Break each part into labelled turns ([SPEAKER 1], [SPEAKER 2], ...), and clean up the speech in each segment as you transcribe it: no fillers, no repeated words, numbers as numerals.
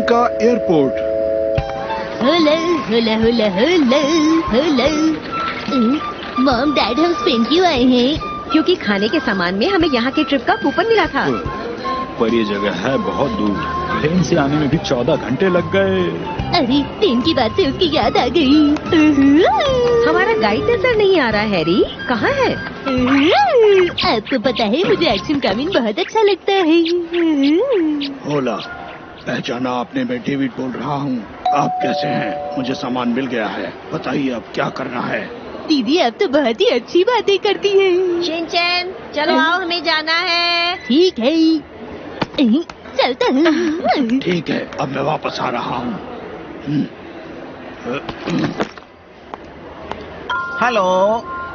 [SPEAKER 1] का एयरपोर्ट।
[SPEAKER 2] होला होला होला होला होला। मॉम डैड हम स्पेन क्यों आए हैं?
[SPEAKER 3] क्योंकि खाने के सामान में हमें यहाँ के ट्रिप का कूपन मिला था।
[SPEAKER 4] पर ये जगह है बहुत दूर, ट्रेन से आने में भी 14 घंटे लग गए।
[SPEAKER 2] अरे ट्रेन की बात से उसकी याद आ गई।
[SPEAKER 3] हमारा गाइड नजर नहीं आ रहा है हैरी, कहाँ है?
[SPEAKER 2] आपको पता है मुझे एक्शन कामिन बहुत अच्छा लगता है।
[SPEAKER 1] होला, पहचाना आपने? मैं डेविड बोल रहा हूँ। आप कैसे हैं? मुझे सामान मिल गया है, बताइए अब क्या करना है।
[SPEAKER 2] दीदी आप तो बहुत ही अच्छी बातें करती हैं।
[SPEAKER 3] शिनचैन चलो आओ, हमें जाना है।
[SPEAKER 2] ठीक है चलता हूँ।
[SPEAKER 1] ठीक है, अब मैं वापस आ रहा हूँ।
[SPEAKER 5] हेलो,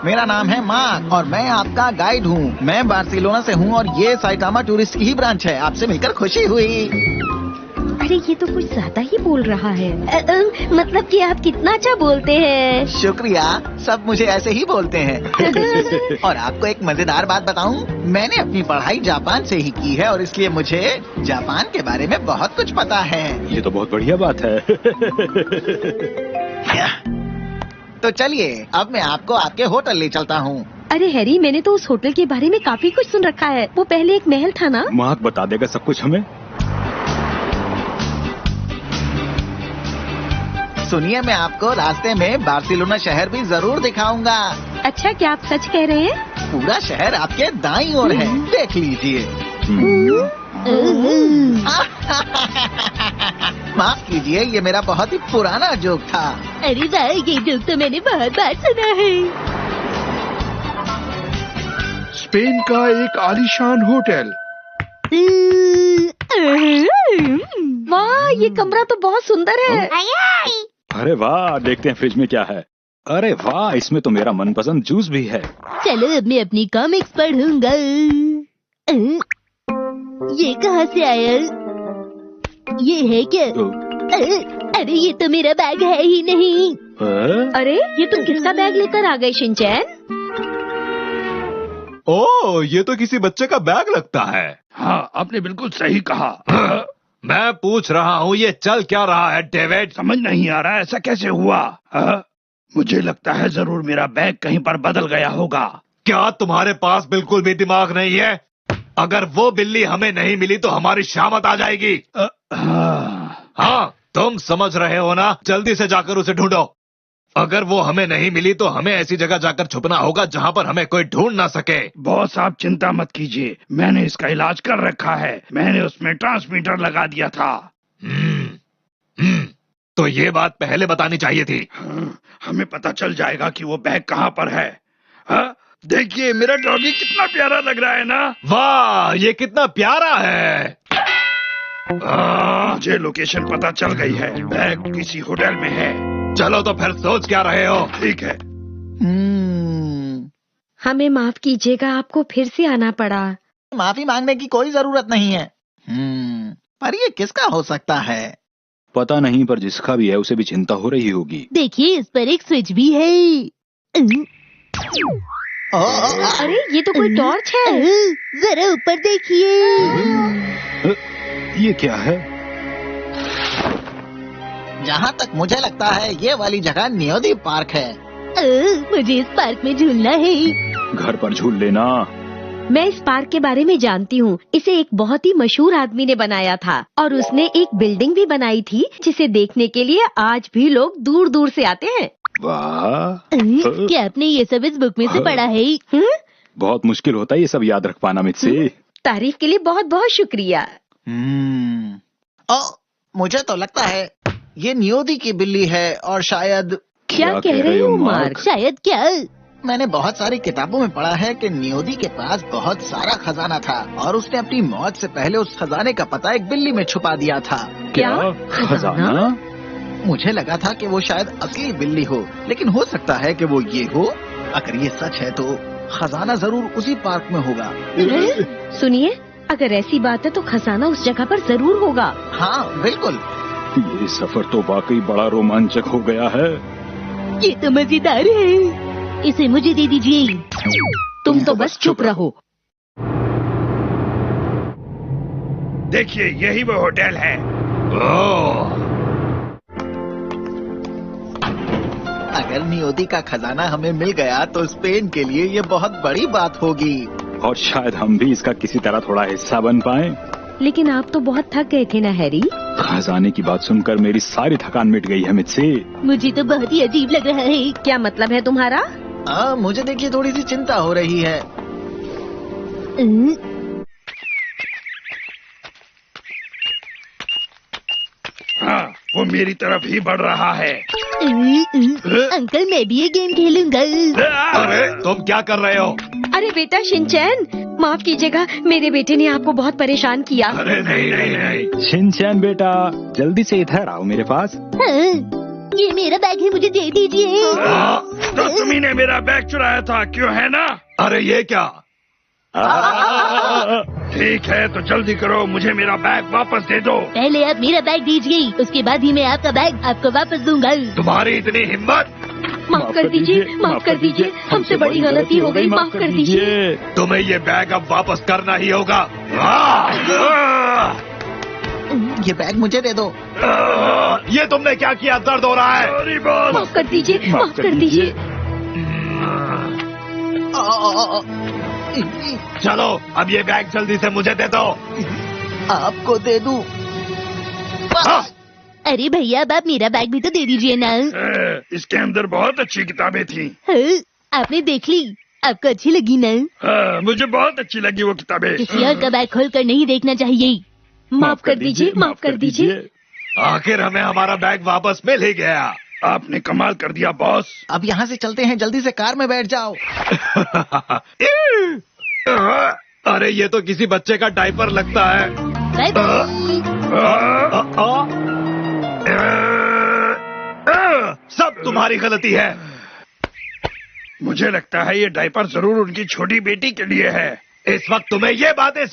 [SPEAKER 5] मेरा नाम है मार्क और मैं आपका गाइड हूँ। मैं बार्सिलोना से हूँ और ये साइटामा टूरिस्ट की ही ब्रांच है। आपसे मिलकर खुशी हुई।
[SPEAKER 3] अरे ये तो कुछ ज्यादा ही बोल रहा है।
[SPEAKER 2] मतलब कि आप कितना अच्छा बोलते हैं।
[SPEAKER 5] शुक्रिया, सब मुझे ऐसे ही बोलते हैं। और आपको एक मजेदार बात बताऊं, मैंने अपनी पढ़ाई जापान से ही की है और इसलिए मुझे जापान के बारे में बहुत कुछ पता है।
[SPEAKER 4] ये तो बहुत बढ़िया बात है।
[SPEAKER 5] तो चलिए अब मैं आपको आपके होटल ले चलता हूँ।
[SPEAKER 3] अरे हैरी, मैंने तो उस होटल के बारे में काफी कुछ सुन रखा है। वो पहले एक महल था ना?
[SPEAKER 4] मार्क बता देगा सब कुछ हमें।
[SPEAKER 5] सुनिए, मैं आपको रास्ते में बार्सिलोना शहर भी जरूर दिखाऊंगा।
[SPEAKER 3] अच्छा, क्या आप सच कह रहे हैं?
[SPEAKER 5] पूरा शहर आपके दाईं ओर है, देख लीजिए। माफ कीजिए, ये मेरा बहुत ही पुराना जोक था।
[SPEAKER 2] अरे वाह, ये जोक तो मैंने बहुत बार सुना है।
[SPEAKER 1] स्पेन का एक आलीशान होटल।
[SPEAKER 3] वाह, ये कमरा तो बहुत सुंदर है।
[SPEAKER 4] अरे वाह, देखते हैं फ्रिज में क्या है। अरे वाह, इसमें तो मेरा मनपसंद जूस भी है।
[SPEAKER 2] चलो अब मैं अपनी कॉमिक्स पढ़ूंगा। ये कहाँ से आया? ये है क्या? अरे ये तो मेरा बैग है ही नहीं।
[SPEAKER 3] अरे ये तुम किसका बैग लेकर आ गए शिनचैन?
[SPEAKER 6] ओह, ये तो किसी बच्चे का बैग लगता है।
[SPEAKER 1] हाँ, आपने बिल्कुल सही कहा।
[SPEAKER 6] मैं पूछ रहा हूँ ये चल क्या रहा है डेविड?
[SPEAKER 1] समझ नहीं आ रहा, ऐसा कैसे हुआ? मुझे लगता है जरूर मेरा बैग कहीं पर बदल गया होगा।
[SPEAKER 6] क्या तुम्हारे पास बिल्कुल भी दिमाग नहीं है? अगर वो बिल्ली हमें नहीं मिली तो हमारी शामत आ जाएगी। हाँ, तुम समझ रहे हो ना? जल्दी से जाकर उसे ढूंढो। अगर वो हमें नहीं मिली तो हमें ऐसी जगह जाकर छुपना होगा जहाँ पर हमें कोई ढूंढ ना सके।
[SPEAKER 1] बॉस आप चिंता मत कीजिए, मैंने इसका इलाज कर रखा है। मैंने उसमें ट्रांसमीटर लगा दिया था।
[SPEAKER 6] तो ये बात पहले बतानी चाहिए थी।
[SPEAKER 1] हमें पता चल जाएगा कि वो बैग कहाँ पर है। देखिए मेरा डॉगी कितना प्यारा लग रहा है ना?
[SPEAKER 6] वाह, ये कितना प्यारा है।
[SPEAKER 1] मुझे लोकेशन पता चल गई है, बैग किसी होटल में है।
[SPEAKER 6] चलो तो फिर सोच क्या रहे हो?
[SPEAKER 1] ठीक है।
[SPEAKER 3] हमें माफ कीजिएगा, आपको फिर से आना पड़ा।
[SPEAKER 5] माफी मांगने की कोई जरूरत नहीं है। पर ये किसका हो सकता है?
[SPEAKER 4] पता नहीं, पर जिसका भी है उसे भी चिंता हो रही होगी।
[SPEAKER 2] देखिए इस पर एक स्विच भी है।
[SPEAKER 3] अरे ये तो कोई टॉर्च है।
[SPEAKER 2] जरा ऊपर देखिए।
[SPEAKER 4] ये क्या है?
[SPEAKER 5] जहाँ तक मुझे लगता है ये वाली जगह नियोदी पार्क है।
[SPEAKER 2] मुझे इस पार्क में झूलना है।
[SPEAKER 4] घर पर झूल लेना।
[SPEAKER 3] मैं इस पार्क के बारे में जानती हूँ। इसे एक बहुत ही मशहूर आदमी ने बनाया था और उसने एक बिल्डिंग भी बनाई थी जिसे देखने के लिए आज भी लोग दूर दूर से आते हैं।
[SPEAKER 4] वाह,
[SPEAKER 2] क्या आपने ये सब इस बुक में से पढ़ा है?
[SPEAKER 4] बहुत मुश्किल होता है ये सब याद रख पाना मुझसे।
[SPEAKER 3] तारीफ के लिए बहुत बहुत शुक्रिया।
[SPEAKER 5] मुझे तो लगता है ये नियोदी की बिल्ली है और शायद।
[SPEAKER 3] क्या कह रहे हो मार्क?
[SPEAKER 2] शायद क्या?
[SPEAKER 5] मैंने बहुत सारी किताबों में पढ़ा है कि नियोदी के पास बहुत सारा खजाना था और उसने अपनी मौत से पहले उस खजाने का पता एक बिल्ली में छुपा दिया था।
[SPEAKER 4] क्या खजाना?
[SPEAKER 5] मुझे लगा था कि वो शायद असली बिल्ली हो, लेकिन हो सकता है कि वो ये हो। अगर ये सच है तो खजाना जरूर उसी पार्क में होगा।
[SPEAKER 3] सुनिए, अगर ऐसी बात है तो खजाना उस जगह पर जरूर होगा।
[SPEAKER 5] हाँ बिल्कुल।
[SPEAKER 4] ये सफर तो वाकई बड़ा रोमांचक हो गया है।
[SPEAKER 2] ये तो मजेदार है, इसे मुझे दे दीजिए।
[SPEAKER 3] तुम तो बस चुप रहो।
[SPEAKER 1] देखिए यही वो होटल है।
[SPEAKER 5] अगर नियोती का खजाना हमें मिल गया तो स्पेन के लिए ये बहुत बड़ी बात होगी।
[SPEAKER 4] और शायद हम भी इसका किसी तरह थोड़ा हिस्सा बन पाए।
[SPEAKER 3] लेकिन आप तो बहुत थक गए थे ना हैरी।
[SPEAKER 4] खजाने की बात सुनकर मेरी सारी थकान मिट गई है मुझसे।
[SPEAKER 2] मुझे तो बहुत ही अजीब लग रहा है।
[SPEAKER 3] क्या मतलब है तुम्हारा?
[SPEAKER 5] मुझे देखिए थोड़ी सी चिंता हो रही है।
[SPEAKER 1] हाँ, वो मेरी तरफ ही बढ़ रहा है।
[SPEAKER 2] अंकल मैं भी ये गेम खेलूंगा।
[SPEAKER 6] अरे तुम क्या कर रहे हो?
[SPEAKER 3] अरे बेटा शिनचैन, माफ कीजिएगा, मेरे बेटे ने आपको बहुत परेशान किया।
[SPEAKER 6] अरे नहीं नहीं नहीं।
[SPEAKER 4] शिनचैन बेटा, जल्दी से इधर आओ मेरे पास।
[SPEAKER 2] हाँ, ये मेरा बैग है, मुझे दे दीजिए।
[SPEAKER 1] तो तुम्ही ने मेरा बैग चुराया था, क्यों है ना?
[SPEAKER 6] अरे ये क्या?
[SPEAKER 1] ठीक है तो जल्दी करो, मुझे मेरा बैग वापस दे दो।
[SPEAKER 2] पहले आप मेरा बैग दीजिए, उसके बाद ही मैं आपका बैग आपको वापस दूंगा।
[SPEAKER 6] तुम्हारी इतनी हिम्मत?
[SPEAKER 3] माफ कर दीजिए, माफ कर दीजिए, हमसे बड़ी गलती हो गई, माफ कर दीजिए।
[SPEAKER 6] तुम्हें ये बैग अब वापस करना ही होगा।
[SPEAKER 5] ये बैग मुझे दे दो।
[SPEAKER 6] ये तुमने क्या किया? दर्द हो रहा है?
[SPEAKER 1] Sorry boss.
[SPEAKER 3] माफ कर दीजिए, माफ कर दीजिए।
[SPEAKER 6] चलो अब ये बैग जल्दी से मुझे दे दो।
[SPEAKER 5] आपको दे दूं?
[SPEAKER 6] हाँ।
[SPEAKER 2] अरे भैया अब आप मेरा बैग भी तो दे दीजिए ना।
[SPEAKER 1] इसके अंदर बहुत अच्छी किताबें थी।
[SPEAKER 2] हाँ, आपने देख ली, आपको अच्छी लगी ना?
[SPEAKER 1] हाँ, मुझे बहुत अच्छी लगी वो किताबें।
[SPEAKER 2] किसी और का बैग खोल कर नहीं देखना चाहिए।
[SPEAKER 3] माफ कर दीजिए, माफ कर दीजिए।
[SPEAKER 6] आखिर हमें हमारा बैग वापस मिल ही गया।
[SPEAKER 1] आपने कमाल कर दिया बॉस।
[SPEAKER 5] अब यहाँ से चलते हैं, जल्दी से कार में बैठ जाओ।
[SPEAKER 6] अरे ये तो किसी बच्चे का डायपर लगता है।
[SPEAKER 2] Bye bye.
[SPEAKER 6] सब तुम्हारी गलती है।
[SPEAKER 1] मुझे लगता है ये डायपर जरूर उनकी छोटी बेटी के लिए है।
[SPEAKER 6] इस वक्त तुम्हें ये बातें